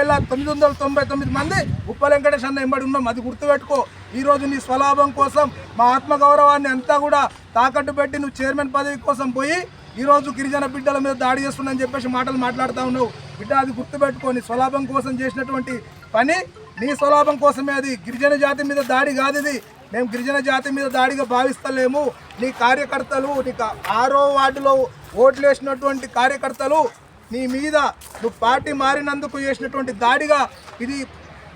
11,999 మంది ఉప్పల్ వెంకటేష్ అన్న ఎంబడి ఉన్నాం. అది గుర్తుపెట్టుకో. ఈరోజు నీ స్వలాభం కోసం మా ఆత్మగౌరవాన్ని అంతా కూడా తాకట్టు పెట్టి నువ్వు చైర్మన్ పదవి కోసం పోయి ఈరోజు గిరిజన బిడ్డల మీద దాడి చేస్తున్నాని చెప్పేసి మాటలు మాట్లాడుతూ ఉన్నావు. బిడ్డ, అది గుర్తుపెట్టుకో. నీ స్వలాభం కోసం చేసినటువంటి పని నీ స్వలాభం కోసమే. అది గిరిజన జాతి మీద దాడి కాదు. ఇది మేము గిరిజన జాతి మీద దాడిగా భావిస్తలేము. నీ కార్యకర్తలు, నీకు 6వ వార్డులో ఓట్లు వేసినటువంటి కార్యకర్తలు నీ మీద నువ్వు పార్టీ మారినందుకు చేసినటువంటి దాడిగా ఇది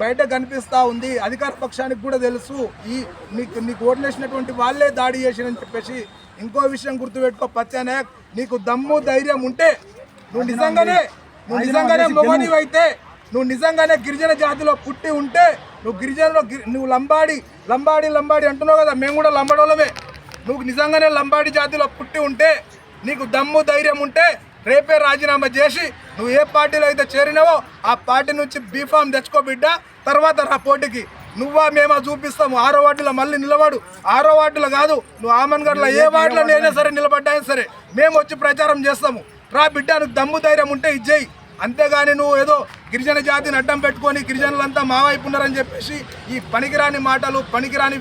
బయట కనిపిస్తూ ఉంది. అధికార పక్షానికి కూడా తెలుసు నీకు ఓట్లు వేసినటువంటి వాళ్ళే దాడి చేసిరని చెప్పేసి. ఇంకో విషయం గుర్తుపెట్టుకో పచ్చానాయక్, నీకు దమ్ము ధైర్యం ఉంటే నువ్వు నిజంగానే మొగనివైతే, నువ్వు నిజంగానే గిరిజన జాతిలో పుట్టి ఉంటే, నువ్వు గిరిజనలో నువ్వు లంబాడి అంటున్నావు కదా, మేము కూడా లంబాడోళ్ళమే. నువ్వు నిజంగానే లంబాడి జాతిలో పుట్టి ఉంటే, నీకు దమ్ము ధైర్యం ఉంటే రేపే రాజీనామా చేసి నువ్వు ఏ పార్టీలో అయితే చేరినావో ఆ పార్టీ నుంచి బీఫామ్ తెచ్చుకో బిడ్డ. తర్వాత రా పోటీకి. నువ్వా మేమా చూపిస్తాము. 6వ వార్డులో మళ్ళీ నిలబడు. 6వ వార్డులో కాదు, నువ్వు ఆమన్గఢ్లో ఏ వార్డులో నేనే సరే నిలబడ్డా సరే మేము వచ్చి ప్రచారం చేస్తాము. రా బిడ్డ, నువ్వు దమ్ము ధైర్యం ఉంటే ఇచ్చేయి. అంతేగాని నువ్వు ఏదో గిరిజన జాతిని అడ్డం పెట్టుకొని గిరిజనులంతా మా వైపు ఉన్నారని చెప్పేసి ఈ పనికిరాని మాటలు, పనికిరాని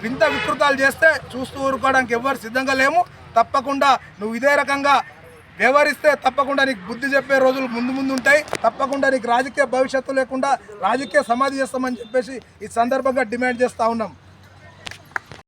వింత వికృతాలు చేస్తే చూస్తూ ఊరుకోవడానికి ఎవ్వరు సిద్ధంగా లేము. తప్పకుండా నువ్వు ఇదే రకంగా వ్యవహరిస్తే తప్పకుండా నీకు బుద్ధి చెప్పే రోజులు ముందు ఉంటాయి. తప్పకుండా నీకు రాజకీయ భవిష్యత్తు లేకుండా రాజకీయ సమాధి చేస్తామని చెప్పేసి ఈ సందర్భంగా డిమాండ్ చేస్తూ ఉన్నాం.